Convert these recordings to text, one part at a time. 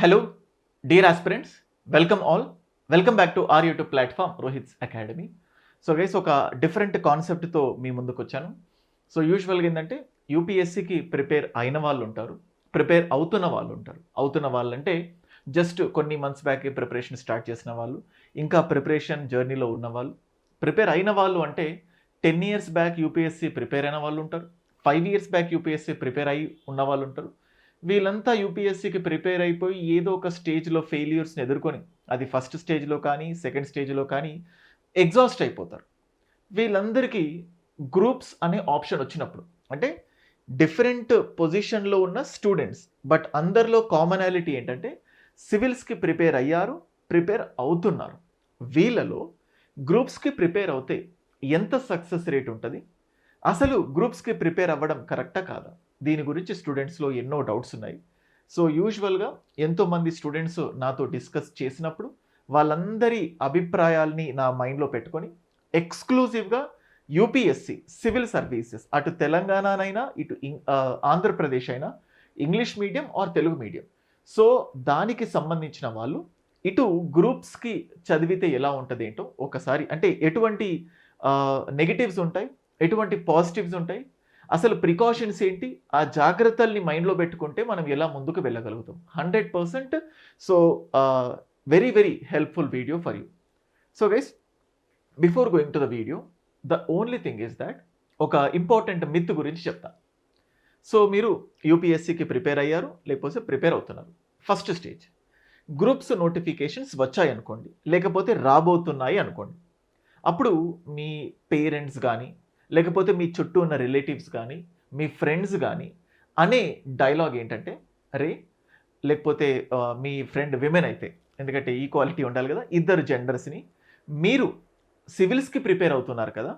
Hello, dear aspirants. Welcome all. Welcome back to our YouTube platform, Rohit's Academy. So guys ఒక different కాన్సెప్ట్తో మీ ముందుకు వచ్చాను. So యూజువల్గా ఏంటంటే యూపీఎస్సికి ప్రిపేర్ అయిన వాళ్ళు ఉంటారు, ప్రిపేర్ అవుతున్న వాళ్ళు ఉంటారు. అవుతున్న వాళ్ళంటే జస్ట్ కొన్ని మంత్స్ బ్యాక్ ప్రిపరేషన్ స్టార్ట్ చేసిన వాళ్ళు, ఇంకా ప్రిపరేషన్ జర్నీలో ఉన్న వాళ్ళు. ప్రిపేర్ అయిన వాళ్ళు అంటే 10 years బ్యాక్ యూపీఎస్సి ప్రిపేర్ అయిన వాళ్ళు ఉంటారు, 5 years బ్యాక్ యూపీఎస్సి ప్రిపేర్ అయి ఉన్న వాళ్ళు ఉంటారు. వీళ్ళంతా యూపీఎస్సికి ప్రిపేర్ అయిపోయి ఏదో ఒక స్టేజ్లో ఫెయిల్యూర్స్ని ఎదుర్కొని, అది ఫస్ట్ స్టేజ్లో కానీ సెకండ్ స్టేజ్లో కానీ ఎగ్జాస్ట్ అయిపోతారు. వీళ్ళందరికీ గ్రూప్స్ అనే ఆప్షన్ వచ్చినప్పుడు, అంటే డిఫరెంట్ పొజిషన్లో ఉన్న స్టూడెంట్స్, బట్ అందరిలో కామనాలిటీ ఏంటంటే సివిల్స్కి ప్రిపేర్ అయ్యారు, ప్రిపేర్ అవుతున్నారు. వీళ్ళలో గ్రూప్స్కి ప్రిపేర్ అవుతే ఎంత సక్సెస్ రేట్ ఉంటుంది, అసలు గ్రూప్స్కి ప్రిపేర్ అవ్వడం కరెక్టా కాదా, దీని గురించి స్టూడెంట్స్లో ఎన్నో డౌట్స్ ఉన్నాయి. సో యూజువల్గా ఎంతోమంది స్టూడెంట్స్ నాతో డిస్కస్ చేసినప్పుడు వాళ్ళందరి అభిప్రాయాల్ని నా మైండ్లో పెట్టుకొని ఎక్స్క్లూజివ్గా యూపీఎస్సి సివిల్ సర్వీసెస్, అటు తెలంగాణనైనా ఇటు ఆంధ్రప్రదేశ్ అయినా, English medium are Telugu medium, so దానికి సంబంధించిన వాళ్ళు ఇటు గ్రూప్స్కి చదివితే ఎలా ఉంటుంది ఏంటో ఒకసారి, అంటే ఎటువంటి నెగిటివ్స్ ఉంటాయి, ఎటువంటి పాజిటివ్స్ ఉంటాయి, అసలు ప్రికాషన్స్ ఏంటి, ఆ జాగ్రత్తల్ని మైండ్లో పెట్టుకుంటే మనం ఎలా ముందుకు వెళ్ళగలుగుతాం. 100%. So very very helpful video for you. So guys, before going to the video, the only thing is that ఒక ఇంపార్టెంట్ మిత్ గురించి చెప్తా. సో మీరు యూపీఎస్సికి ప్రిపేర్ అయ్యారు, లేకపోతే ప్రిపేర్ అవుతున్నారు. ఫస్ట్ స్టేజ్, గ్రూప్స్ నోటిఫికేషన్స్ వచ్చాయి అనుకోండి, లేకపోతే రాబోతున్నాయి అనుకోండి. అప్పుడు మీ పేరెంట్స్ కానీ, లేకపోతే మీ చుట్టూ ఉన్న రిలేటివ్స్ కానీ, మీ ఫ్రెండ్స్ కానీ అనే డైలాగ్ ఏంటంటే, అరే, లేకపోతే మీ ఫ్రెండ్ విమెన్ అయితే, ఎందుకంటే ఈక్వాలిటీ ఉండాలి కదా, ఇద్దరు జెండర్స్ని, మీరు సివిల్స్కి ప్రిపేర్ అవుతున్నారు కదా,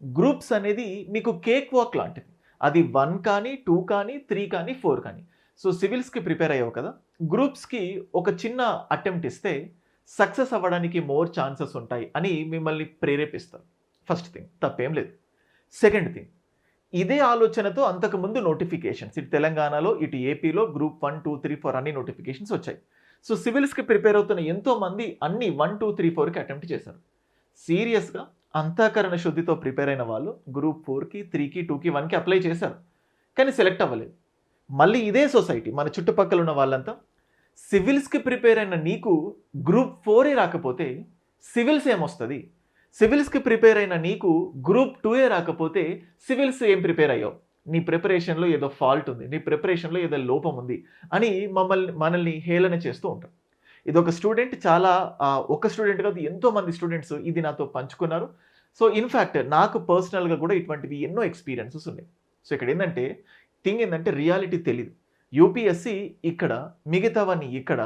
గ్రూప్స్ అనేది మీకు కేక్ వాక్ లాంటిది. అది 1 కానీ 2 కానీ 3 కానీ 4 కానీ. సో సివిల్స్కి ప్రిపేర్ అయ్యావు కదా, గ్రూప్స్కి ఒక చిన్న అటెంప్ట్ ఇస్తే సక్సెస్ అవ్వడానికి మోర్ ఛాన్సెస్ ఉంటాయి అని మిమ్మల్ని ప్రేరేపిస్తారు. ఫస్ట్ థింగ్, తప్పేం లేదు. సెకండ్ థింగ్, ఇదే ఆలోచనతో అంతకుముందు నోటిఫికేషన్స్ ఇటు తెలంగాణలో ఇటు ఏపీలో గ్రూప్ 1, 2, 3, 4 అన్ని నోటిఫికేషన్స్ వచ్చాయి. సో సివిల్స్కి ప్రిపేర్ అవుతున్న ఎంతోమంది అన్ని 1, 2, 3, 4కి అటెంప్ట్ చేశారు. సీరియస్గా అంతఃకరణ శుద్ధితో ప్రిపేర్ అయిన వాళ్ళు గ్రూప్ 4కి, 3కి, 2కి, 1కి అప్లై చేశారు, కానీ సెలెక్ట్ అవ్వలేదు. మళ్ళీ ఇదే సొసైటీ, మన చుట్టుపక్కల ఉన్న వాళ్ళంతా, సివిల్స్కి ప్రిపేర్ అయిన నీకు గ్రూప్ 4 రాకపోతే సివిల్స్ ఏమొస్తుంది, సివిల్స్కి ప్రిపేర్ అయిన నీకు గ్రూప్ 2 రాకపోతే సివిల్స్ ఏం ప్రిపేర్ అయ్యావు, నీ ప్రిపరేషన్లో ఏదో ఫాల్ట్ ఉంది, నీ ప్రిపరేషన్లో ఏదో లోపం ఉంది అని మనల్ని హేళన చేస్తూ ఉంటారు. ఇది ఒక స్టూడెంట్ చాలా, ఒక స్టూడెంట్ కాదు ఎంతోమంది స్టూడెంట్స్ ఇది నాతో పంచుకున్నారు. సో ఇన్ఫ్యాక్ట్ నాకు పర్సనల్గా కూడా ఇటువంటివి ఎన్నో ఎక్స్పీరియన్సెస్ ఉన్నాయి. సో ఇక్కడ ఏంటంటే థింగ్ ఏంటంటే రియాలిటీ తెలీదు. యూపీఎస్సి ఇక్కడ, మిగతావన్నీ ఇక్కడ,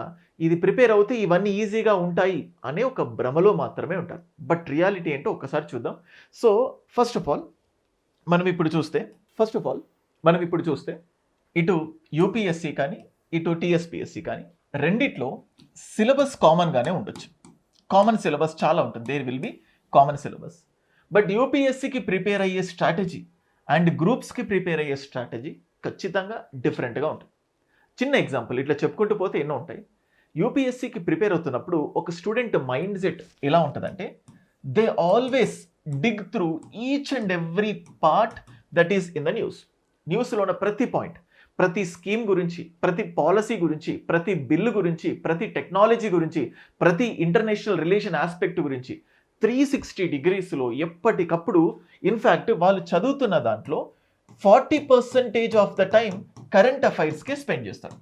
ఇది ప్రిపేర్ అవుతే ఇవన్నీ ఈజీగా ఉంటాయి అనే ఒక భ్రమలో మాత్రమే ఉంటారు. బట్ రియాలిటీ ఏంటో ఒక్కసారి చూద్దాం. సో ఫస్ట్ ఆఫ్ ఆల్ మనం ఇప్పుడు చూస్తే ఇటు యూపీఎస్సి కానీ ఇటు టీఎస్పీఎస్సి కానీ రెండిట్లో సిలబస్ కామన్గానే ఉండొచ్చు. కామన్ సిలబస్ చాలా ఉంటుంది, there will be common syllabus. But యూపీఎస్సికి ప్రిపేర్ అయ్యే స్ట్రాటజీ అండ్ గ్రూప్స్కి ప్రిపేర్ అయ్యే స్ట్రాటజీ ఖచ్చితంగా డిఫరెంట్గా ఉంటుంది. చిన్న ఎగ్జాంపుల్ ఇట్లా చెప్పుకుంటూ పోతే ఎన్నో ఉంటాయి. యూపీఎస్సికి ప్రిపేర్ అవుతున్నప్పుడు ఒక స్టూడెంట్ మైండ్ సెట్ ఎలా ఉంటుందంటే, they always dig through each and every part that is in the న్యూస్లో ఉన్న ప్రతి పాయింట్, ప్రతి స్కీమ్ గురించి, ప్రతి పాలసీ గురించి, ప్రతి బిల్లు గురించి, ప్రతి టెక్నాలజీ గురించి, ప్రతి ఇంటర్నేషనల్ రిలేషన్ ఆస్పెక్ట్ గురించి 360 degreesలో ఎప్పటికప్పుడు, ఇన్ఫ్యాక్ట్ వాళ్ళు చదువుతున్న దాంట్లో 40% ఆఫ్ ద టైం కరెంట్ అఫైర్స్కే స్పెండ్ చేస్తారు.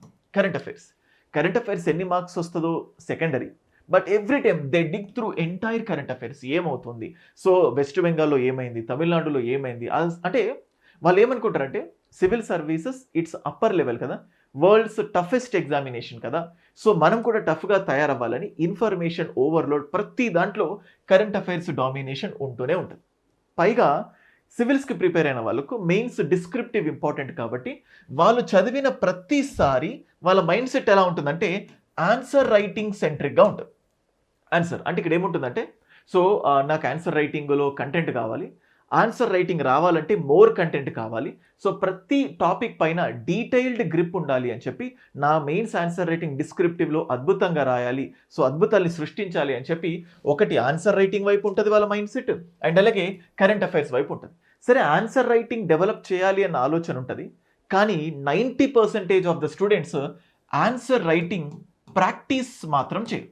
కరెంట్ అఫైర్స్ ఎన్ని మార్క్స్ వస్తుందో secondary, but every time they dig through entire current affairs. ఏమవుతుంది, సో వెస్ట్ బెంగాల్లో ఏమైంది, తమిళనాడులో ఏమైంది, అంటే వాళ్ళు ఏమనుకుంటారంటే civil services it's upper level కదా, వరల్డ్స్ టఫెస్ట్ ఎగ్జామినేషన్ కదా, సో మనం కూడా టఫ్గా తయారవ్వాలని ఇన్ఫర్మేషన్ ఓవర్లోడ్, ప్రతి దాంట్లో కరెంట్ అఫైర్స్ డామినేషన్ ఉంటూనే ఉంటుంది. పైగా సివిల్స్కి ప్రిపేర్ అయిన వాళ్ళకు మెయిన్స్ డిస్క్రిప్టివ్ ఇంపార్టెంట్ కాబట్టి వాళ్ళు చదివిన ప్రతిసారి వాళ్ళ మైండ్ సెట్ ఎలా ఉంటుందంటే ఆన్సర్ రైటింగ్ సెంట్రిక్గా ఉంటుంది. ఆన్సర్ అంటే ఇక్కడ ఏముంటుందంటే, సో నాకు ఆన్సర్ రైటింగ్లో కంటెంట్ కావాలి, ఆన్సర్ రైటింగ్ రావాలంటే మోర్ కంటెంట్ కావాలి. సో ప్రతి టాపిక్ పైన డీటెయిల్డ్ గ్రిప్ ఉండాలి అని చెప్పి నా మెయిన్స్ ఆన్సర్ రైటింగ్ డిస్క్రిప్టివ్లో అద్భుతంగా రాయాలి, సో అద్భుతాల్ని సృష్టించాలి అని చెప్పి ఒకటి ఆన్సర్ రైటింగ్ వైపు ఉంటుంది వాళ్ళ మైండ్ సెట్, అండ్ అలాగే కరెంట్ అఫైర్స్ వైపు ఉంటుంది. సరే, ఆన్సర్ రైటింగ్ డెవలప్ చేయాలి అన్న ఆలోచన ఉంటుంది, కానీ 90% of the students answer writing practice మాత్రం చేయరు.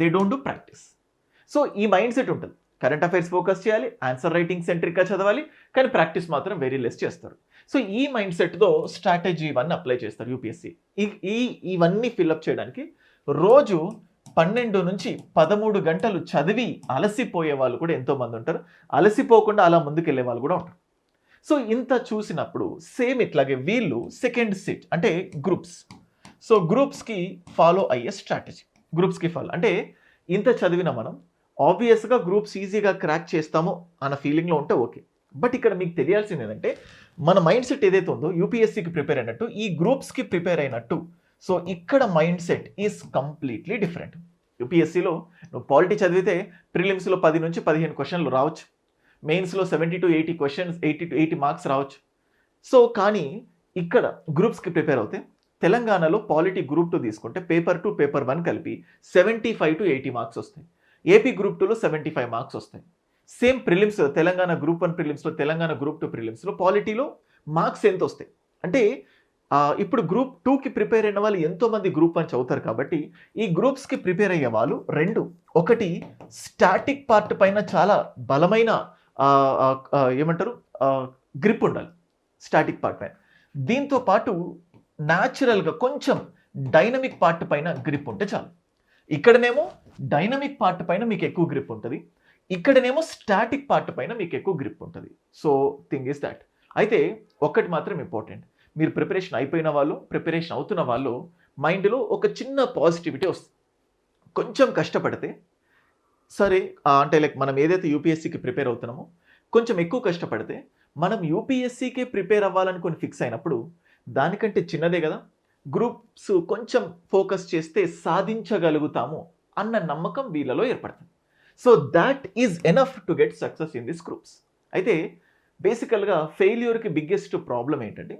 They don't do practice. So ఈ మైండ్ సెట్ ఉంటుంది, కరెంట్ అఫైర్స్ ఫోకస్ చేయాలి, ఆన్సర్ రైటింగ్ సెంట్రిక్గా చదవాలి, కానీ ప్రాక్టీస్ మాత్రం వెరీ లెస్ చేస్తారు. సో ఈ మైండ్ సెట్తో స్ట్రాటజీ ఇవన్నీ అప్లై చేస్తారు యూపీఎస్సీ. ఇవన్నీ ఫిల్అప్ చేయడానికి రోజు 12 నుంచి 13 గంటలు చదివి అలసిపోయే వాళ్ళు కూడా ఎంతోమంది ఉంటారు, అలసిపోకుండా అలా ముందుకెళ్ళే వాళ్ళు కూడా ఉంటారు. సో ఇంత చూసినప్పుడు సేమ్ ఇట్లాగే వీళ్ళు సెకండ్ సెట్ అంటే గ్రూప్స్. సో గ్రూప్స్కి ఫాలో అయ్యే స్ట్రాటజీ, గ్రూప్స్కి ఫాలో అంటే ఇంత చదివిన మనం ఆబ్వియస్గా గ్రూప్స్ ఈజీగా క్రాక్ చేస్తాము అన్న ఫీలింగ్లో ఉంటే ఓకే. బట్ ఇక్కడ మీకు తెలియాల్సింది ఏంటంటే మన మైండ్ సెట్ ఏదైతే ఉందో యూపీఎస్సీకి ప్రిపేర్ అయినట్టు ఈ గ్రూప్స్కి ప్రిపేర్ అయినట్టు, సో ఇక్కడ mind set is completely different. యూపీఎస్సీలో నువ్వు పాలిటీ చదివితే ప్రిలిమ్స్లో 10 నుంచి 15 క్వశ్చన్లు రావచ్చు, మెయిన్స్లో 70 to 80 క్వశ్చన్స్, 80 to 80 మార్క్స్ రావచ్చు. సో కానీ ఇక్కడ గ్రూప్స్కి ప్రిపేర్ అవుతే తెలంగాణలో పాలిటీ గ్రూప్ 2 తీసుకుంటే పేపర్ 2 పేపర్ 1 కలిపి 75 to 80 మార్క్స్ వస్తాయి. ఏపీ గ్రూప్ 2లో 75 మార్క్స్ వస్తాయి. సేమ్ ప్రిలిమ్స్ తెలంగాణ గ్రూప్ 1 ప్రిలిమ్స్లో, తెలంగాణ గ్రూప్ 2 ప్రిలిమ్స్లో పాలిటీలో మార్క్స్ ఎంత వస్తాయి అంటే ఇప్పుడు గ్రూప్ 2కి ప్రిపేర్ అయిన వాళ్ళు ఎంతోమంది గ్రూప్ 1 చదువుతారు కాబట్టి ఈ గ్రూప్స్కి ప్రిపేర్ అయ్యే వాళ్ళు ఒకటి స్టాటిక్ పార్ట్ పైన చాలా బలమైన ఏమంటారు గ్రిప్ ఉండాలి స్టాటిక్ పార్ట్ పైన. దీంతో పాటు న్యాచురల్గా కొంచెం డైనమిక్ పార్ట్ పైన గ్రిప్ ఉంటే చాలు. ఇక్కడనేమో డైనమిక్ పార్ట్ పైన మీకు ఎక్కువ గ్రిప్ ఉంటుంది, ఇక్కడనేమో స్టాటిక్ పార్ట్ పైన మీకు ఎక్కువ గ్రిప్ ఉంటుంది. So thing is that. అయితే ఒక్కటి మాత్రం ఇంపార్టెంట్, మీరు ప్రిపరేషన్ అయిపోయిన వాళ్ళు, ప్రిపరేషన్ అవుతున్న వాళ్ళు మైండ్లో ఒక చిన్న పాజిటివిటీ వస్తుంది. కొంచెం కష్టపడితే సరే, అంటే లైక్ మనం ఏదైతే యూపీఎస్సీకి ప్రిపేర్ అవుతున్నామో కొంచెం ఎక్కువ కష్టపడితే మనం యూపీఎస్సీకే ప్రిపేర్ అవ్వాలనుకొని ఫిక్స్ అయినప్పుడు దానికంటే చిన్నదే కదా, గ్రూప్స్ కొంచెం ఫోకస్ చేస్తే సాధించగలుగుతాము అన్న నమ్మకం వీళ్ళలో ఏర్పడుతుంది. So that is enough to get success in this groups. అయితే బేసికల్గా ఫెయిల్యూర్కి బిగ్గెస్ట్ ప్రాబ్లం ఏంటంటే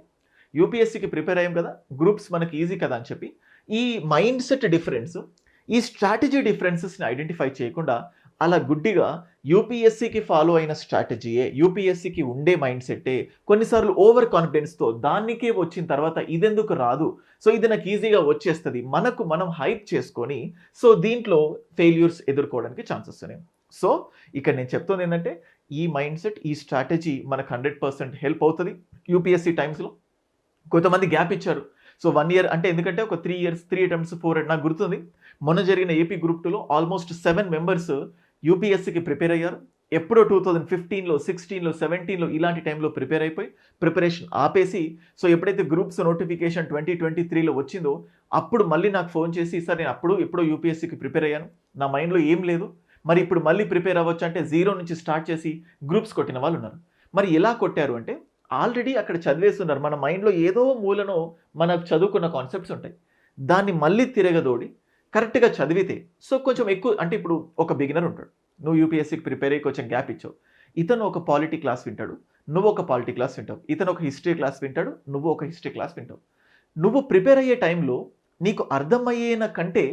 యూపీఎస్సీకి ప్రిపేర్ అయ్యాం కదా, గ్రూప్స్ మనకి ఈజీ కదా అని చెప్పి ఈ మైండ్ సెట్ డిఫరెన్స్, ఈ స్ట్రాటజీ డిఫరెన్సెస్ని ఐడెంటిఫై చేయకుండా అలా గుడ్డిగా యూపీఎస్సీకి ఫాలో అయిన స్ట్రాటజీయే, యూపీఎస్సీకి ఉండే మైండ్ సెట్టే, కొన్నిసార్లు ఓవర్ కాన్ఫిడెన్స్తో దానికే వచ్చిన తర్వాత ఇదెందుకు రాదు, సో ఇది నాకు ఈజీగా వచ్చేస్తుంది, మనకు మనం హైప్ చేసుకొని సో దీంట్లో ఫెయిల్యూర్స్ ఎదుర్కోవడానికి ఛాన్సెస్ ఉన్నాయి. సో ఇక్కడ నేను చెప్తుంది ఏంటంటే ఈ మైండ్ సెట్, ఈ స్ట్రాటజీ మనకు 100% హెల్ప్ అవుతుంది యూపీఎస్సీ టైమ్స్లో. కొంతమంది గ్యాప్ ఇచ్చారు, సో 1 year అంటే ఎందుకంటే ఒక 3 years 3 attempts 4 నాకు గుర్తుంది మొన్న జరిగిన ఏపీ గ్రూప్ 2లో ఆల్మోస్ట్ 7 members యూపీఎస్సీకి ప్రిపేర్ అయ్యారు. ఎప్పుడో 2015లో 16లో 17లో ఇలాంటి టైంలో ప్రిపేర్ అయిపోయి ప్రిపరేషన్ ఆపేసి, సో ఎప్పుడైతే గ్రూప్స్ నోటిఫికేషన్ 2023లో వచ్చిందో అప్పుడు మళ్ళీ నాకు ఫోన్ చేసి, సార్ నేను ఎప్పుడో యూపీఎస్సీకి ప్రిపేర్ అయ్యాను, నా మైండ్లో ఏం లేదు, మరి ఇప్పుడు మళ్ళీ ప్రిపేర్ అవ్వచ్చు అంటే 0 నుంచి స్టార్ట్ చేసి గ్రూప్స్ కొట్టిన వాళ్ళు ఉన్నారు. మరి ఎలా కొట్టారు అంటే ఆల్రెడీ అక్కడ చదివేస్తున్నారు, మన మైండ్లో ఏదో మూలను మనకు చదువుకున్న కాన్సెప్ట్స్ ఉంటాయి, దాన్ని మళ్ళీ తిరగదోడి కరెక్ట్గా చదివితే సో కొంచెం ఎక్కువ. అంటే ఇప్పుడు ఒక బిగినర్ ఉంటాడు, నువ్వు యూపీఎస్సీకి ప్రిపేర్ అయ్యి కొంచెం గ్యాప్ ఇచ్చావు, ఇతను ఒక పాలిటీ క్లాస్ వింటాడు, నువ్వు ఒక పాలిటీ క్లాస్ వింటావు, ఇతను ఒక హిస్టరీ క్లాస్ వింటాడు, నువ్వు ఒక హిస్టరీ క్లాస్ వింటావు. నువ్వు ప్రిపేర్ అయ్యే టైంలో నీకు అర్థమయ్యేన కంటే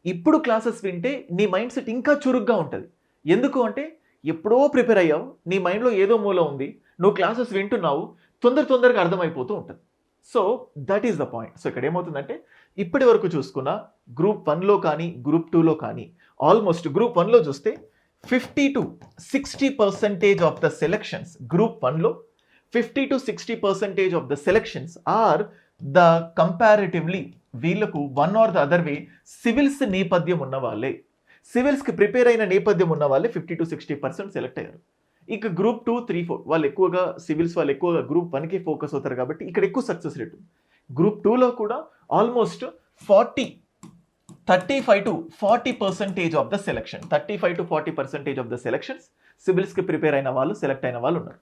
ఇప్పుడు క్లాసెస్ వింటే నీ మైండ్ సెట్ ఇంకా చురుగ్గా ఉంటుంది. ఎందుకు అంటే ఎప్పుడో ప్రిపేర్ అయ్యావు, నీ మైండ్లో ఏదో మూల ఉంది, నువ్వు క్లాసెస్ వింటున్నావు, తొందరగా అర్థమైపోతూ ఉంటుంది. So that is the point. So ఇక్కడ ఏమవుతుందంటే ఇప్పటి వరకు చూసుకున్న గ్రూప్ 1లో కానీ గ్రూప్ 2లో కానీ ఆల్మోస్ట్ గ్రూప్ 1లో చూస్తే 50 to 60% of the selections, group 1లో 50 to 60% of the selections are the comparatively వీళ్ళకు one or the other way civils నేపథ్యం ఉన్న వాళ్ళే, సివిల్స్కి ప్రిపేర్ అయిన నేపథ్యం ఉన్న వాళ్ళే 50 to 60% సెలెక్ట్ అయ్యారు. ఇక గ్రూప్ 2, 3, 4 వాళ్ళు ఎక్కువగా సివిల్స్ వాళ్ళు ఎక్కువగా గ్రూప్ 1కి ఫోకస్ అవుతారు కాబట్టి ఇక్కడ ఎక్కువ సక్సెస్ రేట్. గ్రూప్ 2లో కూడా almost 35 to 40% of the selection, 35 to 40% of the selections సివిల్స్కి ప్రిపేర్ అయిన వాళ్ళు, సెలెక్ట్ అయిన వాళ్ళు ఉన్నారు.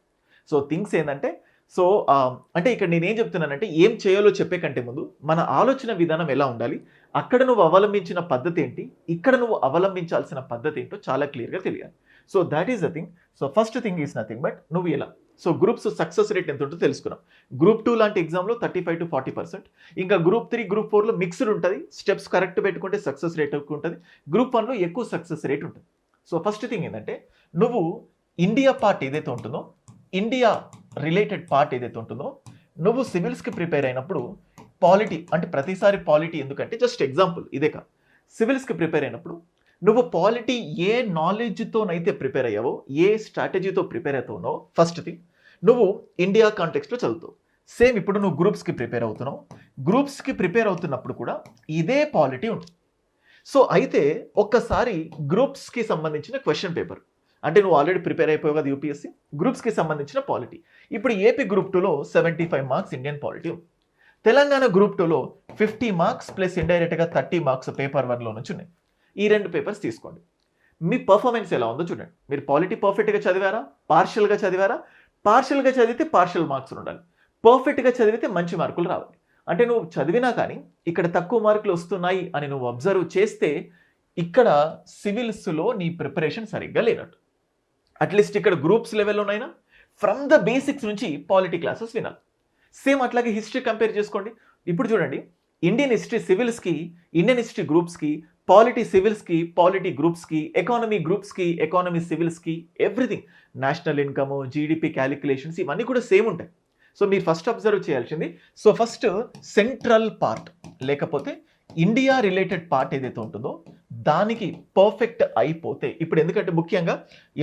సో థింగ్స్ ఏంటంటే సో అంటే ఇక్కడ నేనేం చెప్తున్నానంటే ఏం చేయాలో చెప్పే కంటే ముందు మన ఆలోచన విధానం ఎలా ఉండాలి, అక్కడ నువ్వు అవలంబించిన పద్ధతి ఏంటి, ఇక్కడ నువ్వు అవలంబించాల్సిన పద్ధతి ఏంటో చాలా క్లియర్గా తెలియాలి. So that is the thing. So first thing is nothing but నువ్వు ఇలా. సో గ్రూప్స్ సక్సెస్ రేట్ ఎంత ఉంటుందో తెలుసుకున్నాం. గ్రూప్ 2 లాంటి ఎగ్జామ్లో 35 to 40%. ఇంకా గ్రూప్ 3, గ్రూప్ 4లో మిక్స్డ్ ఉంటుంది. స్టెప్స్ కరెక్ట్ పెట్టుకుంటే సక్సెస్ రేట్ ఎక్కువ ఉంటుంది. గ్రూప్ 1లో ఎక్కువ సక్సెస్ రేట్ ఉంటుంది. సో ఫస్ట్ థింగ్ ఏంటంటే నువ్వు ఇండియా పార్ట్ ఏదైతే ఉంటుందో, ఇండియా రిలేటెడ్ పార్ట్ ఏదైతే ఉంటుందో, నువ్వు సివిల్స్కి ప్రిపేర్ అయినప్పుడు పాలిటీ అంటే ప్రతిసారి పాలిటీ ఎందుకంటే జస్ట్ ఎగ్జాంపుల్ ఇదే కాదు. సివిల్స్కి ప్రిపేర్ అయినప్పుడు నువ్వు పాలిటీ ఏ నాలెడ్జ్తోనైతే ప్రిపేర్ అయ్యావో, ఏ స్ట్రాటజీతో ప్రిపేర్ అవుతావో ఫస్ట్ థింగ్ నువ్వు ఇండియా కాంటెక్స్ట్లో చదువుతావు. సేమ్ ఇప్పుడు నువ్వు గ్రూప్స్కి ప్రిపేర్ అవుతున్నావు. గ్రూప్స్కి ప్రిపేర్ అవుతున్నప్పుడు కూడా ఇదే పాలిటీ ఉంటుంది. సో అయితే ఒక్కసారి గ్రూప్స్కి సంబంధించిన క్వశ్చన్ పేపర్ అంటే నువ్వు ఆల్రెడీ ప్రిపేర్ అయిపోయావు కదా యూపీఎస్సీ, గ్రూప్స్కి సంబంధించిన పాలిటీ. ఇప్పుడు ఏపీ గ్రూప్ 2లో 75 మార్క్స్ ఇండియన్ పాలిటీ ఉంది. తెలంగాణ గ్రూప్ 2లో 50 మార్క్స్ ప్లస్ ఇండైరెక్ట్గా 30 మార్క్స్ పేపర్ 1లో నుంచి ఉన్నాయి. ఈ 2 పేపర్స్ తీసుకోండి. మీ పర్ఫార్మెన్స్ ఎలా ఉందో చూడండి. మీరు పాలిటీ పర్ఫెక్ట్గా చదివారా, పార్షియల్గా చదివారా? పార్షియల్గా చదివితే పార్షియల్ మార్క్స్ ఉండాలి, పర్ఫెక్ట్గా చదివితే మంచి మార్కులు రావాలి. అంటే నువ్వు చదివినా కానీ ఇక్కడ తక్కువ మార్కులు వస్తున్నాయి అని నువ్వు అబ్జర్వ్ చేస్తే ఇక్కడ సివిల్స్లో నీ ప్రిపరేషన్ సరిగ్గా లేనట్టు. అట్లీస్ట్ ఇక్కడ గ్రూప్స్ లెవెల్లోనైనా ఫ్రమ్ ద బేసిక్స్ నుంచి పాలిటీ క్లాసెస్ వినాలి. సేమ్ అట్లాగే హిస్టరీ కంపేర్ చేసుకోండి. ఇప్పుడు చూడండి, ఇండియన్ హిస్టరీ సివిల్స్కి, ఇండియన్ హిస్టరీ గ్రూప్స్కి, పాలిటీ సివిల్స్కి, పాలిటీ గ్రూప్స్కి, ఎకానమీ గ్రూప్స్కి, ఎకానమీ సివిల్స్కి, everything, national income, GDP calculations ఇవన్నీ కూడా సేమ్ ఉంటాయి. సో మీరు ఫస్ట్ అబ్జర్వ్ చేయాల్సింది, సో ఫస్ట్ సెంట్రల్ పార్ట్ లేకపోతే ఇండియా రిలేటెడ్ పార్ట్ ఏదైతే ఉంటుందో దానికి పర్ఫెక్ట్ అయిపోతే, ఇప్పుడు ఎందుకంటే ముఖ్యంగా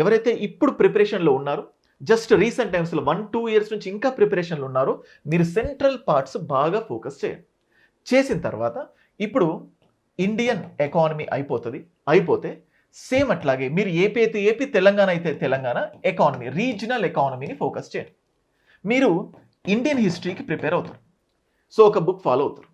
ఎవరైతే ఇప్పుడు ప్రిపరేషన్లో ఉన్నారో, జస్ట్ రీసెంట్ టైమ్స్లో 1-2 ఇయర్స్ నుంచి ఇంకా ప్రిపరేషన్లో ఉన్నారో, మీరు సెంట్రల్ పార్ట్స్ బాగా ఫోకస్ చేయండి. చేసిన తర్వాత ఇప్పుడు ఇండియన్ ఎకానమీ అయిపోతే సేమ్ అట్లాగే మీరు ఏపీ అయితే ఏపీ, తెలంగాణ అయితే తెలంగాణ ఎకానమీ, రీజనల్ ఎకానమీని ఫోకస్ చేయండి. మీరు ఇండియన్ హిస్టరీకి ప్రిపేర్ అవుతారు, సో ఒక బుక్ ఫాలో అవుతారు.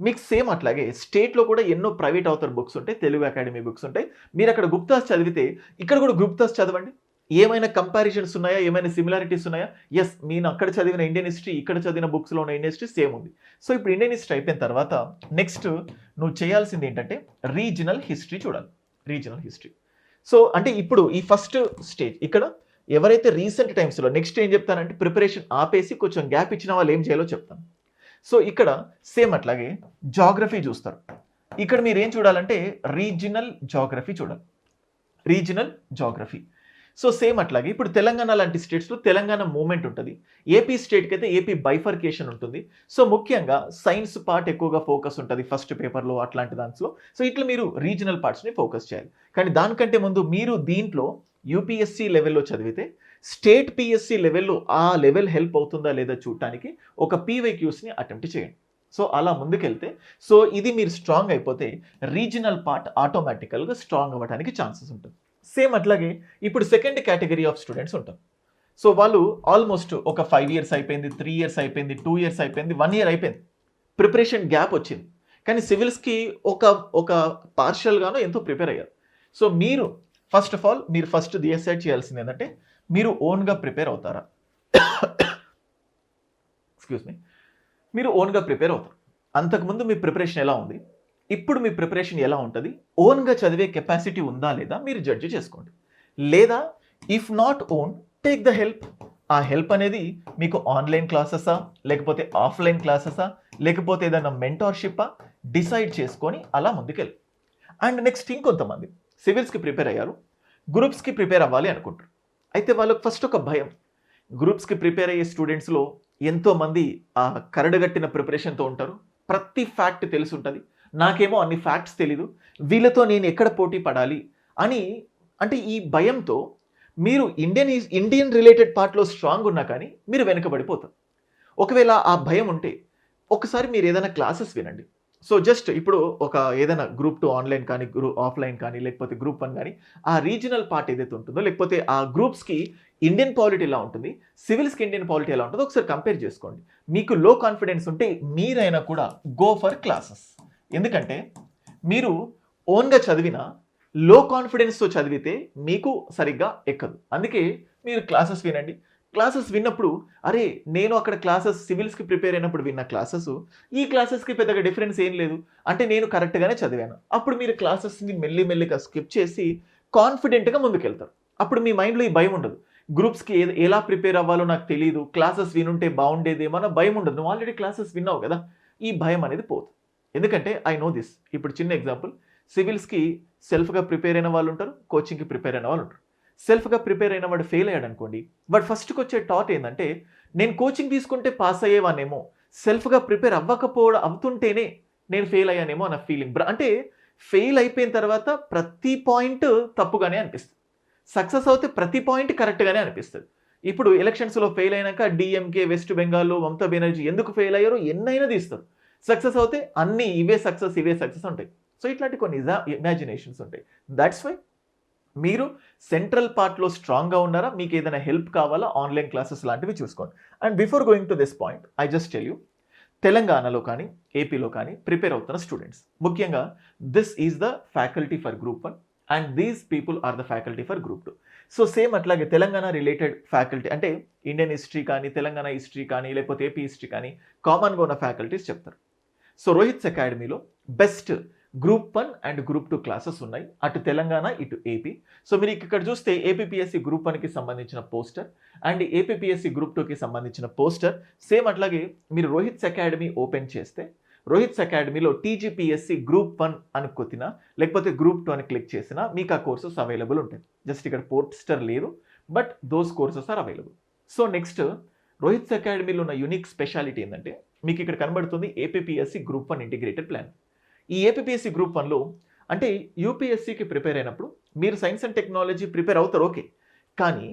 మీకు సేమ్ అట్లాగే స్టేట్లో కూడా ఎన్నో ప్రైవేట్ ఆథర్ బుక్స్ ఉంటాయి, తెలుగు అకాడమీ బుక్స్ ఉంటాయి. మీరు అక్కడ గుప్తాస్ చదివితే ఇక్కడ కూడా గుప్తాస్ చదవండి. ఏమైనా కంపారిజన్స్ ఉన్నాయా, ఏమైనా సిమిలారిటీస్ ఉన్నాయా? ఎస్, నేను అక్కడ చదివిన ఇండియన్ హిస్టరీ, ఇక్కడ చదివిన బుక్స్లో ఉన్న ఇండియన్ హిస్టరీ సేమ్ ఉంది. సో ఇప్పుడు ఇండియన్ హిస్టరీ అయిపోయిన తర్వాత నెక్స్ట్ నువ్వు చేయాల్సింది ఏంటంటే రీజనల్ హిస్టరీ చూడాలి. Regional history. సో అంటే ఇప్పుడు ఈ ఫస్ట్ స్టేజ్ ఇక్కడ ఎవరైతే రీసెంట్ టైమ్స్లో, నెక్స్ట్ ఏం చెప్తానంటే ప్రిపరేషన్ ఆపేసి కొంచెం గ్యాప్ ఇచ్చిన వాళ్ళు ఏం చేయాలో చెప్తాను. సో ఇక్కడ సేమ్ అట్లాగే జాగ్రఫీ చూస్తారు. ఇక్కడ మీరు ఏం చూడాలంటే రీజనల్ జాగ్రఫీ చూడాలి. Regional geography. సో సేమ్ అట్లాగే ఇప్పుడు తెలంగాణ లాంటి స్టేట్స్లో తెలంగాణ మూమెంట్ ఉంటుంది, ఏపీ స్టేట్కి అయితే ఏపీ బైఫర్కేషన్ ఉంటుంది. సో ముఖ్యంగా సైన్స్ పార్ట్ ఎక్కువగా ఫోకస్ ఉంటుంది ఫస్ట్ పేపర్లో, అట్లాంటి దాంట్లో. సో ఇట్లా మీరు రీజనల్ పార్ట్స్ని ఫోకస్ చేయాలి. కానీ దానికంటే ముందు మీరు దీంట్లో యూపీఎస్సీ లెవెల్లో చదివితే స్టేట్ పిఎస్సి లెవెల్లో ఆ లెవెల్ హెల్ప్ అవుతుందా లేదా చూడటానికి ఒక పీవైక్యూస్ని అటెంప్ట్ చేయండి. సో అలా ముందుకెళ్తే, సో ఇది మీరు స్ట్రాంగ్ అయిపోతే రీజనల్ పార్ట్ ఆటోమేటికల్గా స్ట్రాంగ్ అవ్వడానికి ఛాన్సెస్ ఉంటుంది. సేమ్ అట్లాగే ఇప్పుడు సెకండ్ కేటగిరీ ఆఫ్ స్టూడెంట్స్ ఉంటారు. సో వాళ్ళు ఆల్మోస్ట్ ఒక 5 years అయిపోయింది, 3 years అయిపోయింది, 2 years అయిపోయింది, 1 year అయిపోయింది, ప్రిపరేషన్ గ్యాప్ వచ్చింది. కానీ సివిల్స్కి ఒక పార్షియల్గానో ఎంతో ప్రిపేర్ అయ్యారు. సో మీరు ఫస్ట్ ఆఫ్ ఆల్ మీరు ఫస్ట్ డిసైడ్ చేయాల్సింది ఏంటంటే మీరు ఓన్గా ప్రిపేర్ అవుతారా? ఎక్స్క్యూజ్ మీ, మీరు ఓన్గా ప్రిపేర్ అవుతారు. అంతకుముందు మీ ప్రిపరేషన్ ఎలా ఉంది, ఇప్పుడు మీ ప్రిపరేషన్ ఎలా ఉంటుంది, ఓన్గా చదివే కెపాసిటీ ఉందా లేదా మీరు జడ్జి చేసుకోండి. లేదా if not own, take the help. ఆ హెల్ప్ అనేది మీకు ఆన్లైన్ క్లాసెసా, లేకపోతే ఆఫ్లైన్ క్లాసెసా, లేకపోతే ఏదైనా మెంటార్షిప్పా, డిసైడ్ చేసుకొని అలా ముందుకెళ్ళి. అండ్ నెక్స్ట్ ఇంకొంతమంది సివిల్స్కి ప్రిపేర్ అయ్యారు, గ్రూప్స్కి ప్రిపేర్ అవ్వాలి అనుకుంటారు. అయితే వాళ్ళకి ఫస్ట్ ఒక భయం. గ్రూప్స్కి ప్రిపేర్ అయ్యే స్టూడెంట్స్లో ఎంతోమంది ఆ కరడుగట్టిన ప్రిపరేషన్తో ఉంటారు, ప్రతి ఫ్యాక్ట్ తెలిసి ఉంటుంది. నాకేమో అన్ని ఫ్యాక్ట్స్ తెలీదు, వీళ్ళతో నేను ఎక్కడ పోటీ పడాలి అని, అంటే ఈ భయంతో మీరు ఇండియన్ రిలేటెడ్ పార్ట్లో స్ట్రాంగ్ ఉన్నా కానీ మీరు వెనుకబడిపోతారు. ఒకవేళ ఆ భయం ఉంటే ఒకసారి మీరు ఏదైనా క్లాసెస్ వినండి. సో జస్ట్ ఇప్పుడు ఒక ఏదైనా గ్రూప్ 2 ఆన్లైన్ కానీ, ఆఫ్లైన్ కానీ, లేకపోతే గ్రూప్ 1 కానీ, ఆ రీజనల్ పార్ట్ ఏదైతే ఉంటుందో, లేకపోతే ఆ గ్రూప్స్కి ఇండియన్ పాలిటీ ఎలా ఉంటుంది, సివిల్స్కి ఇండియన్ పాలిటీ ఎలా ఉంటుందో ఒకసారి కంపేర్ చేసుకోండి. మీకు లో కాన్ఫిడెన్స్ ఉంటే మీరైనా కూడా గో ఫర్ క్లాసెస్. ఎందుకంటే మీరు ఓన్గా చదివిన లో కాన్ఫిడెన్స్తో చదివితే మీకు సరిగ్గా ఎక్కదు. అందుకే మీరు క్లాసెస్ వినండి. క్లాసెస్ విన్నప్పుడు అరే నేను అక్కడ క్లాసెస్ సివిల్స్కి ప్రిపేర్ అయినప్పుడు విన్న క్లాసెస్ ఈ క్లాసెస్కి పెద్దగా డిఫరెన్స్ ఏం లేదు, అంటే నేను కరెక్ట్గానే చదివాను. అప్పుడు మీరు క్లాసెస్ని మెల్లిమెల్లిగా స్కిప్ చేసి కాన్ఫిడెంట్గా ముందుకెళ్తారు. అప్పుడు మీ మైండ్లో ఈ భయం ఉండదు. గ్రూప్స్కి ఎలా ప్రిపేర్ అవ్వాలో నాకు తెలియదు, క్లాసెస్ వినుంటే బాగుండేదేమో అన్న భయం ఉండదు. నువ్వు ఆల్రెడీ క్లాసెస్ విన్నావు కదా, ఈ భయం అనేది పోతుంది. ఎందుకంటే ఐ నో దిస్. ఇప్పుడు చిన్న ఎగ్జాంపుల్, సివిల్స్కి సెల్ఫ్గా ప్రిపేర్ అయిన వాళ్ళు ఉంటారు, కోచింగ్కి ప్రిపేర్ అయిన వాళ్ళు ఉంటారు. సెల్ఫ్గా ప్రిపేర్ అయిన వాడు ఫెయిల్ అయ్యాడు అనుకోండి, వాడు ఫస్ట్కి వచ్చే థాట్ ఏంటంటే నేను కోచింగ్ తీసుకుంటే పాస్ అయ్యేవానేమో, సెల్ఫ్గా ప్రిపేర్ అవుతుంటేనే నేను ఫెయిల్ అయ్యానేమో అన్న ఫీలింగ్. అంటే ఫెయిల్ అయిపోయిన తర్వాత ప్రతి పాయింట్ తప్పుగానే అనిపిస్తుంది, సక్సెస్ అవుతే ప్రతి పాయింట్ కరెక్ట్గానే అనిపిస్తుంది. ఇప్పుడు ఎలక్షన్స్లో ఫెయిల్ అయినాక డిఎంకే, వెస్ట్ బెంగాల్లో మమతా బెనర్జీ ఎందుకు ఫెయిల్ అయ్యారో ఎన్నైనా తీస్తారు. సక్సెస్ అవుతే అన్నీ ఇవే సక్సెస్ ఉంటాయి. సో ఇట్లాంటి కొన్ని ఇమాజినేషన్స్ ఉంటాయి. దాట్స్ వై మీరు సెంట్రల్ పార్ట్లో స్ట్రాంగ్గా ఉన్నారా, మీకు ఏదైనా హెల్ప్ కావాలా, ఆన్లైన్ క్లాసెస్ లాంటివి చూసుకోండి. And before going to this point I just tell you, తెలంగాణలో కానీ ఏపీలో కానీ ప్రిపేర్ అవుతున్న స్టూడెంట్స్, ముఖ్యంగా this is the faculty for group 1 and these people are the faculty for group 2. So same అట్లాగే తెలంగాణ రిలేటెడ్ ఫ్యాకల్టీ అంటే ఇండియన్ హిస్టరీ కానీ, Telangana history కానీ, లేకపోతే ఏపీ హిస్టరీ కానీ కామన్గా ఉన్న ఫ్యాకల్టీస్ చెప్తారు. సో రోహిత్స్ అకాడమీలో best group 1 and group 2 classes ఉన్నాయి, అటు తెలంగాణ ఇటు ఏపీ. సో మీరు ఇక్కడ చూస్తే ఏపీపీఎస్సీ గ్రూప్ 1కి సంబంధించిన పోస్టర్ అండ్ ఏపీపీఎస్సీ గ్రూప్ 2కి సంబంధించిన పోస్టర్ సేమ్. అట్లాగే మీరు రోహిత్స్ అకాడమీ ఓపెన్ చేస్తే రోహిత్స్ అకాడమీలో టీజీపీఎస్సీ గ్రూప్ 1 అని కొట్టినా, లేకపోతే గ్రూప్ 2 అని క్లిక్ చేసినా మీకు ఆ కోర్సెస్ అవైలబుల్ ఉంటాయి. జస్ట్ ఇక్కడ పోస్టర్ లేదు, but those courses are available. So next Rohit's అకాడమీలో ఉన్న యూనిక్ స్పెషాలిటీ ఏంటంటే మీకు ఇక్కడ కనబడుతుంది ఏపీపీఎస్సీ గ్రూప్ 1 ఇంటిగ్రేటెడ్ ప్లాన్. ఈ ఏపీపీఎస్సీ గ్రూప్ 1లో అంటే యూపీఎస్సీకి ప్రిపేర్ అయినప్పుడు మీరు సైన్స్ అండ్ టెక్నాలజీ ప్రిపేర్ అవుతారు, ఓకే. కానీ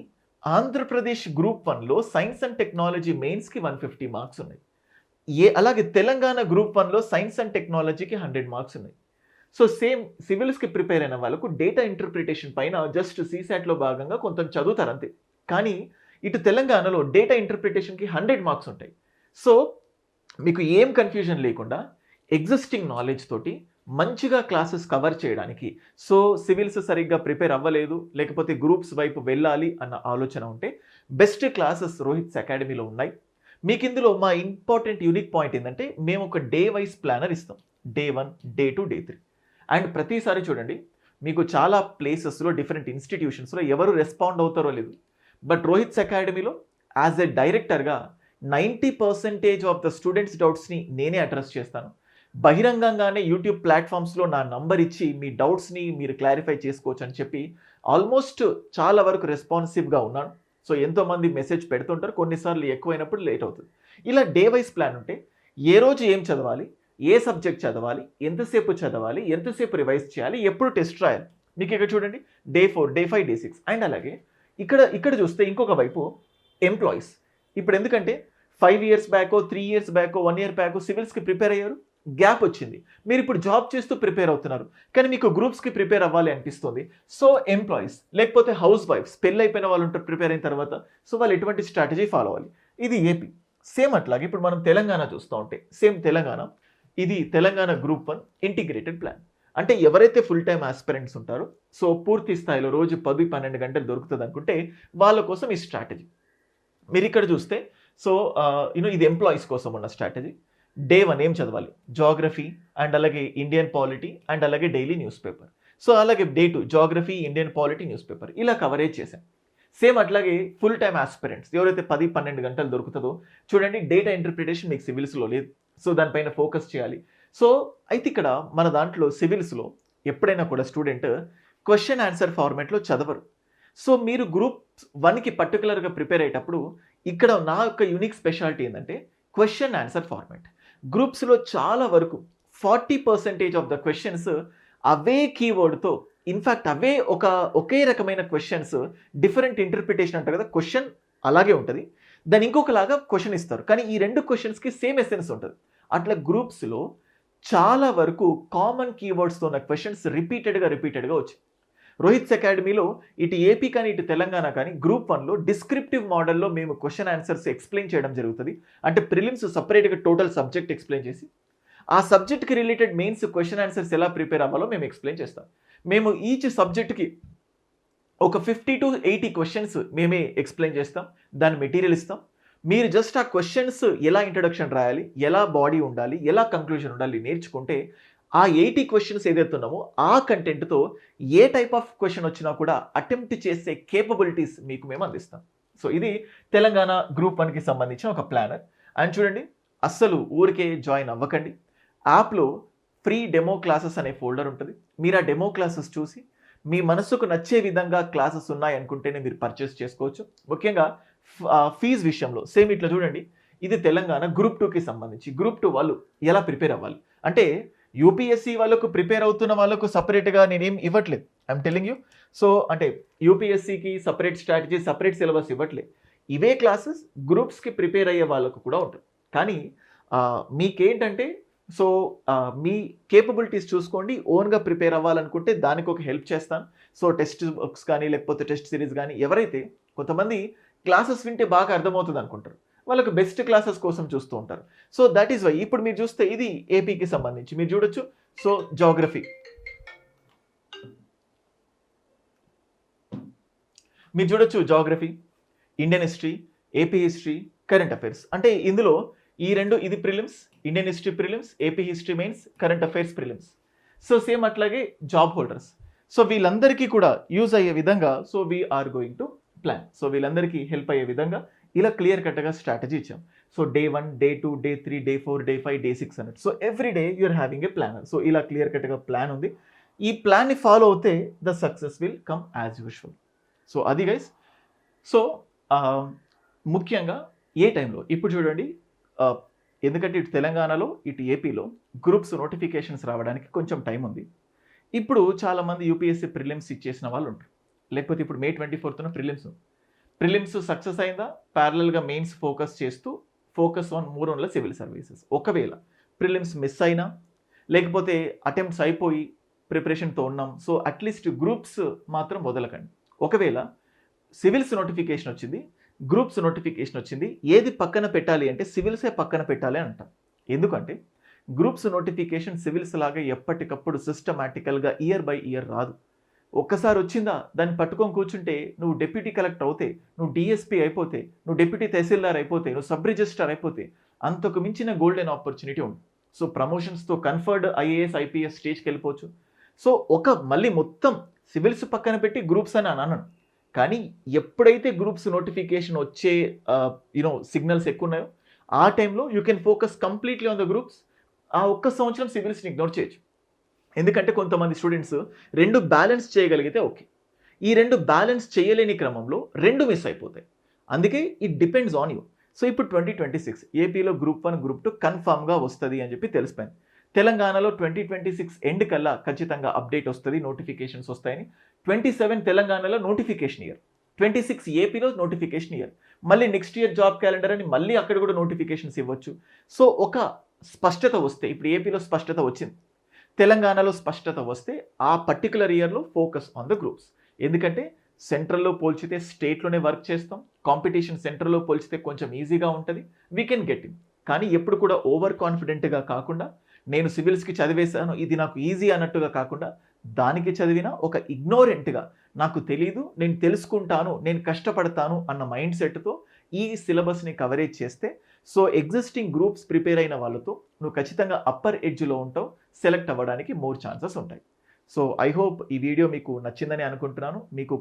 ఆంధ్రప్రదేశ్ గ్రూప్ 1లో సైన్స్ అండ్ టెక్నాలజీ మెయిన్స్కి 150 మార్క్స్ ఉన్నాయి. అలాగే తెలంగాణ గ్రూప్ 1లో సైన్స్ అండ్ టెక్నాలజీకి 100 మార్క్స్ ఉన్నాయి. సో సేమ్ సివిల్స్కి ప్రిపేర్ అయిన వాళ్ళకు డేటా ఇంటర్ప్రిటేషన్ పైన జస్ట్ సీసాట్లో భాగంగా కొంత చదువుతారు అంతే. కానీ ఇటు తెలంగాణలో డేటా ఇంటర్ప్రిటేషన్కి 100 మార్క్స్ ఉంటాయి. సో మీకు ఏం కన్ఫ్యూజన్ లేకుండా ఎగ్జిస్టింగ్ నాలెడ్జ్ తోటి మంచిగా క్లాసెస్ కవర్ చేయడానికి, సో సివిల్స్ సరిగ్గా ప్రిపేర్ అవ్వలేదు, లేకపోతే గ్రూప్స్ వైపు వెళ్ళాలి అన్న ఆలోచన ఉంటే బెస్ట్ క్లాసెస్ రోహిత్స్ అకాడమీలో ఉన్నాయి. మీకు ఇందులో మా ఇంపార్టెంట్ యూనిక్ పాయింట్ ఏంటంటే మేము ఒక డే వైజ్ ప్లానర్ ఇస్తాం, డే 1, డే 2, డే 3. అండ్ ప్రతిసారి చూడండి మీకు చాలా ప్లేసెస్లో డిఫరెంట్ ఇన్స్టిట్యూషన్స్లో ఎవరు రెస్పాండ్ అవుతారో లేదు, బట్ రోహిత్స్ అకాడమీలో యాజ్ ఎ డైరెక్టర్గా 90% ఆఫ్ ద స్టూడెంట్స్ డౌట్స్ని నేనే అడ్రస్ చేస్తాను. బహిరంగంగానే యూట్యూబ్ ప్లాట్ఫామ్స్లో నా నంబర్ ఇచ్చి మీ డౌట్స్ని మీరు క్లారిఫై చేసుకోవచ్చు అని చెప్పి ఆల్మోస్ట్ చాలా వరకు రెస్పాన్సివ్గా ఉన్నాను. సో ఎంతోమంది మెసేజ్ పెడుతుంటారు, కొన్నిసార్లు ఎక్కువైనప్పుడు లేట్ అవుతుంది. ఇలా డే వైజ్ ప్లాన్ ఉంటే ఏ రోజు ఏం చదవాలి, ఏ సబ్జెక్ట్ చదవాలి, ఎంతసేపు చదవాలి, ఎంతసేపు రివైజ్ చేయాలి, ఎప్పుడు టెస్ట్ రాయాలి. మీకు ఇక్కడ చూడండి డే 4, డే 5, డే 6. అండ్ అలాగే ఇక్కడ చూస్తే ఇంకొక వైపు ఎంప్లాయీస్. ఇప్పుడు ఎందుకంటే 5 ఇయర్స్ బ్యాకో, 3 ఇయర్స్ బ్యాకో, 1 ఇయర్ బ్యాకో సివిల్స్కి ప్రిపేర్ అయ్యారు, గ్యాప్ వచ్చింది, మీరు ఇప్పుడు జాబ్ చేస్తూ ప్రిపేర్ అవుతున్నారు, కానీ మీకు గ్రూప్స్కి ప్రిపేర్ అవ్వాలి అనిపిస్తుంది. సో ఎంప్లాయీస్ లేకపోతే హౌస్ వైఫ్స్, పెళ్ళి అయిపోయిన వాళ్ళు ఉంటారు ప్రిపేర్ అయిన తర్వాత, సో వాళ్ళు ఎటువంటి స్ట్రాటజీ ఫాలో అవ్వాలి. ఇది ఏపీ. సేమ్ అట్లాగే ఇప్పుడు మనం తెలంగాణ చూస్తూ ఉంటే సేమ్ తెలంగాణ, ఇది తెలంగాణ గ్రూప్ 1 ఇంటిగ్రేటెడ్ ప్లాన్. అంటే ఎవరైతే ఫుల్ టైమ్ ఆస్పిరెంట్స్ ఉంటారో, సో పూర్తి స్థాయిలో రోజు 10-12 గంటలు దొరుకుతుంది అనుకుంటే వాళ్ళ కోసం ఈ స్ట్రాటజీ. మీరు ఇక్కడ చూస్తే సో ఇది ఎంప్లాయీస్ కోసం ఉన్న స్ట్రాటజీ. డే 1 ఏం చదవాలి, జాగ్రఫీ అండ్ అలాగే ఇండియన్ పాలిటీ అండ్ అలాగే డైలీ న్యూస్ పేపర్. సో అలాగే day 2 geography, Indian polity, news paper ఇలా కవరేజ్ చేశాం. సేమ్ అట్లాగే ఫుల్ టైమ్ ఆస్పిరెంట్స్ ఎవరైతే 10-12 గంటలు దొరుకుతుందో చూడండి, డేటా ఇంటర్ప్రిటేషన్ మీకు సివిల్స్లో లేదు, సో దానిపైన ఫోకస్ చేయాలి. సో అయితే ఇక్కడ మన దాంట్లో సివిల్స్లో ఎప్పుడైనా కూడా స్టూడెంట్ క్వశ్చన్ ఆన్సర్ ఫార్మాట్లో చదవరు. సో మీరు గ్రూప్ 1కి పర్టికులర్గా ప్రిపేర్ అయ్యేటప్పుడు ఇక్కడ నా యొక్క యూనిక్ స్పెషాలిటీ ఏంటంటే క్వశ్చన్ ఆన్సర్ ఫార్మాట్. గ్రూప్స్లో చాలా వరకు 40% ఆఫ్ ద క్వశ్చన్స్ అవే కీవర్డ్తో, ఇన్ఫ్యాక్ట్ అవే ఒకే రకమైన క్వశ్చన్స్, డిఫరెంట్ ఇంటర్ప్రిటేషన్ అంటారు కదా, క్వశ్చన్ అలాగే ఉంటుంది, దాన్ని ఇంకొకలాగా క్వశ్చన్ ఇస్తారు, కానీ ఈ 2 క్వశ్చన్స్కి సేమ్ ఎసెన్స్ ఉంటుంది. అట్లా గ్రూప్స్లో చాలా వరకు కామన్ కీవర్డ్స్తో ఉన్న క్వశ్చన్స్ రిపీటెడ్గా వచ్చాయి. రోహిత్స్ అకాడమీలో ఇటు ఏపీ కానీ ఇటు తెలంగాణ కానీ గ్రూప్ 1లో డిస్క్రిప్టివ్ మోడల్లో మేము క్వశ్చన్ ఆన్సర్స్ ఎక్స్ప్లెయిన్ చేయడం జరుగుతుంది. అంటే ప్రిలిమ్స్ సపరేట్గా టోటల్ సబ్జెక్ట్ ఎక్స్ప్లెయిన్ చేసి ఆ సబ్జెక్ట్కి రిలేటెడ్ మెయిన్స్ క్వశ్చన్ ఆన్సర్స్ ఎలా ప్రిపేర్ అవ్వాలో మేము ఎక్స్ప్లెయిన్ చేస్తాం. మేము ఈచ్ సబ్జెక్ట్కి ఒక 50 to 80 క్వశ్చన్స్ మేమే ఎక్స్ప్లెయిన్ చేస్తాం, దాని మెటీరియల్ ఇస్తాం. మీరు జస్ట్ ఆ క్వశ్చన్స్ ఎలా ఇంట్రడక్షన్ రాయాలి, ఎలా బాడీ ఉండాలి, ఎలా కంక్లూజన్ ఉండాలి నేర్చుకుంటే ఆ 80 క్వశ్చన్స్ ఏదైతే ఉన్నామో ఆ కంటెంట్తో ఏ టైప్ ఆఫ్ క్వశ్చన్ వచ్చినా కూడా అటెంప్ట్ చేసే కేపబిలిటీస్ మీకు మేము అందిస్తాం. సో ఇది తెలంగాణ గ్రూప్ 1కి సంబంధించిన ఒక ప్లానర్. అండ్ చూడండి, అస్సలు ఊరికే జాయిన్ అవ్వకండి. యాప్లో ఫ్రీ డెమో క్లాసెస్ అనే ఫోల్డర్ ఉంటుంది. మీరు ఆ డెమో క్లాసెస్ చూసి మీ మనసుకు నచ్చే విధంగా క్లాసెస్ ఉన్నాయి అనుకుంటేనే మీరు పర్చేస్ చేసుకోవచ్చు. ముఖ్యంగా ఫీజు విషయంలో సేమ్ ఇట్లా చూడండి, ఇది తెలంగాణ గ్రూప్ 2కి సంబంధించి. గ్రూప్ 2 వాళ్ళు ఎలా ప్రిపేర్ అవ్వాలి అంటే, యూపీఎస్సీ వాళ్ళకు ప్రిపేర్ అవుతున్న వాళ్ళకు సపరేట్గా నేనేం ఇవ్వట్లేదు. I'm telling you. సో అంటే యూపీఎస్సీకి సపరేట్ స్ట్రాటజీ, సపరేట్ సిలబస్ ఇవ్వట్లేదు. ఇవే క్లాసెస్ గ్రూప్స్కి ప్రిపేర్ అయ్యే వాళ్ళకు కూడా ఉంటుంది. కానీ మీకేంటంటే, సో మీ కేపబిలిటీస్ చూసుకోండి. ఓన్గా ప్రిపేర్ అవ్వాలనుకుంటే దానికి ఒక హెల్ప్ చేస్తాను. సో టెక్స్ట్ బుక్స్ కానీ లేకపోతే టెస్ట్ సిరీస్ కానీ, ఎవరైతే కొంతమంది క్లాసెస్ వింటే బాగా అర్థమవుతుంది అనుకుంటారు, వాళ్ళకు బెస్ట్ క్లాసెస్ కోసం చూస్తూ ఉంటారు. సో దట్ ఈస్ వై ఇప్పుడు మీరు చూస్తే ఇది ఏపీకి సంబంధించి మీరు చూడొచ్చు. సో జాగ్రఫీ మీరు చూడొచ్చు, geography, Indian history, AP history, current affairs. అంటే ఇందులో ఈ రెండు, ఇది prelims, Indian history prelims, AP history mains, current affairs prelims. So same అట్లాగే జాబ్ హోల్డర్స్. సో వీళ్ళందరికీ కూడా యూజ్ అయ్యే విధంగా so we're going to plan. So వీళ్ళందరికీ హెల్ప్ అయ్యే విధంగా ఇలా క్లియర్ కట్గా స్ట్రాటజీ ఇచ్చాం. So day 1, day 2, day 3, day 4, day 5, day 6 అన్నట్టు. So every day you're having a planner. So ఇలా క్లియర్ కట్గా ప్లాన్ ఉంది. ఈ ప్లాన్ని ఫాలో అవుతే the success will come as usual. So అది గైస్. సో ముఖ్యంగా ఏ టైంలో ఇప్పుడు చూడండి, ఎందుకంటే ఇటు తెలంగాణలో ఇటు ఏపీలో గ్రూప్స్ నోటిఫికేషన్స్ రావడానికి కొంచెం టైం ఉంది. ఇప్పుడు చాలామంది యూపీఎస్సీ ప్రిలిమ్స్ ఇచ్చేసిన వాళ్ళు ఉంటారు, లేకపోతే ఇప్పుడు May 24న ప్రిలిమ్స్ సక్సెస్ అయిందా, ప్యారలల్గా mains focus on more only civil services. ఒకవేళ ప్రిలిమ్స్ మిస్ అయినా లేకపోతే అటెంప్ట్స్ అయిపోయి ప్రిపరేషన్తో ఉన్నాం, సో అట్లీస్ట్ గ్రూప్స్ మాత్రం వదలకండి. ఒకవేళ సివిల్స్ నోటిఫికేషన్ వచ్చింది, గ్రూప్స్ నోటిఫికేషన్ వచ్చింది, ఏది పక్కన పెట్టాలి అంటే సివిల్సే పక్కన పెట్టాలి అని అంటాం. ఎందుకంటే గ్రూప్స్ నోటిఫికేషన్ సివిల్స్ లాగా ఎప్పటికప్పుడు సిస్టమాటికల్గా ఇయర్ బై ఇయర్ రాదు. ఒక్కసారి వచ్చిందా దాన్ని పట్టుకొని కూర్చుంటే నువ్వు డెప్యూటీ కలెక్టర్ అవుతే, నువ్వు డిఎస్పీ అయిపోతే, నువ్వు డెప్యూటీ తహసీల్దార్ అయిపోతే, నువ్వు సబ్ రిజిస్ట్రార్ అయిపోతే అంతకు మించిన గోల్డెన్ ఆపర్చునిటీ ఉంది. సో ప్రమోషన్స్తో కన్ఫర్డ్ ఐఏఎస్ ఐపీఎస్ స్టేజ్కి వెళ్ళిపోవచ్చు. సో మళ్ళీ మొత్తం సివిల్స్ పక్కన పెట్టి గ్రూప్స్ అని అన్నాను. కానీ ఎప్పుడైతే గ్రూప్స్ నోటిఫికేషన్ వచ్చే సిగ్నల్స్ ఎక్కువ ఉన్నాయో ఆ టైంలో you can focus completely on the groups. ఆ ఒక్క సంవత్సరం సివిల్స్ని ఇగ్నోర్ చేయొచ్చు. ఎందుకంటే కొంతమంది స్టూడెంట్స్ 2 బ్యాలెన్స్ చేయగలిగితే ఓకే, ఈ 2 బ్యాలెన్స్ చేయలేని క్రమంలో 2 మిస్ అయిపోతాయి. అందుకే it depends on you. So ఇప్పుడు 2026 ఏపీలో గ్రూప్ 1, గ్రూప్ 2 కన్ఫామ్గా వస్తుంది అని చెప్పి తెలిసిపోయింది. తెలంగాణలో 2026 ఎండ్ కల్లా ఖచ్చితంగా అప్డేట్ వస్తుంది, నోటిఫికేషన్స్ వస్తాయని. 27 తెలంగాణలో నోటిఫికేషన్ ఇయర్, 26 ఏపీలో నోటిఫికేషన్ ఇయర్, మళ్ళీ నెక్స్ట్ ఇయర్ జాబ్ క్యాలెండర్ అని మళ్ళీ అక్కడ కూడా నోటిఫికేషన్స్ ఇవ్వచ్చు. సో ఒక స్పష్టత వస్తే, ఇప్పుడు ఏపీలో స్పష్టత వచ్చింది, తెలంగాణలో స్పష్టత వస్తే ఆ పర్టికులర్ ఇయర్లో ఫోకస్ ఆన్ ద గ్రూప్స్. ఎందుకంటే సెంట్రల్లో పోల్చితే స్టేట్లోనే వర్క్ చేస్తాం, కాంపిటీషన్ సెంట్రల్లో పోల్చితే కొంచెం ఈజీగా ఉంటుంది, వీ కెన్ గెట్ ఇన్. కానీ ఎప్పుడు కూడా ఓవర్ కాన్ఫిడెంట్గా కాకుండా, నేను సివిల్స్కి చదివేశాను ఇది నాకు ఈజీ అన్నట్టుగా కాకుండా, దానికి చదివిన ఒక ఇగ్నోరెంట్గా నాకు తెలీదు, నేను తెలుసుకుంటాను, నేను కష్టపడతాను అన్న మైండ్ సెట్తో ఈ సిలబస్ని కవరేజ్ చేస్తే, సో ఎగ్జిస్టింగ్ గ్రూప్స్ ప్రిపేర్ అయిన వాళ్ళతో నువ్వు ఖచ్చితంగా అప్పర్ ఎడ్జ్లో ఉంటావు, సెలెక్ట్ అవ్వడానికి మోర్ ఛాన్సెస్ ఉంటాయి. సో ఐ హోప్ ఈ వీడియో మీకు నచ్చిందని అనుకుంటున్నాను. మీకు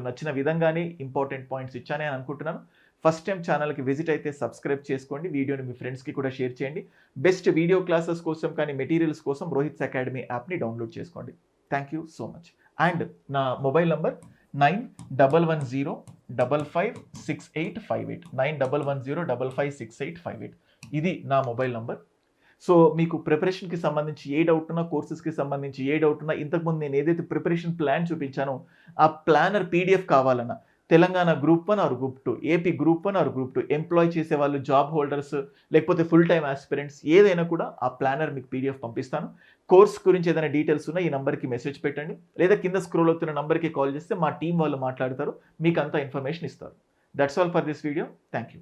నచ్చిన విధంగానే ఇంపార్టెంట్ పాయింట్స్ ఇచ్చానే అని అనుకుంటున్నాను. ఫస్ట్ టైం ఛానల్కి విజిట్ అయితే సబ్స్క్రైబ్ చేసుకోండి, వీడియోని మీ ఫ్రెండ్స్కి కూడా షేర్ చేయండి. బెస్ట్ వీడియో క్లాసెస్ కోసం కానీ మెటీరియల్స్ కోసం రోహిత్స్ అకాడమీ యాప్ని డౌన్లోడ్ చేసుకోండి. Thank you so much. And నా మొబైల్ నంబర్ 9110556858, 9110556858. ఇది నా మొబైల్ నంబర్. సో మీకు ప్రిపరేషన్కి సంబంధించి ఏ డౌట్ ఉన్నా, కోర్సెస్కి సంబంధించి ఏ డౌట్ ఉన్నా, ఇంతకుముందు నేను ఏదైతే ప్రిపరేషన్ ప్లాన్ చూపించానో ఆ ప్లానర్ పీడిఎఫ్ కావాలన్నా, Telangana group 1 or group 2, AP group 1 or group 2, employ చేసేవాళ్ళు, జాబ్ హోల్డర్స్, లేకపోతే ఫుల్ టైమ్ ఆస్పిరెంట్స్, ఏదైనా కూడా ఆ ప్లానర్ మీకు పీడిఎఫ్ పంపిస్తాను. కోర్స్ గురించి ఏదైనా డీటెయిల్స్ ఉన్నా ఈ నెంబర్కి మెసేజ్ పెట్టండి, లేదా కింద స్క్రోల్ అవుతున్న నెంబర్కి కాల్ చేస్తే మా టీం వాళ్ళు మాట్లాడతారు, మీకు అంతా ఇన్ఫర్మేషన్ ఇస్తారు. That's all for this video. Thank you.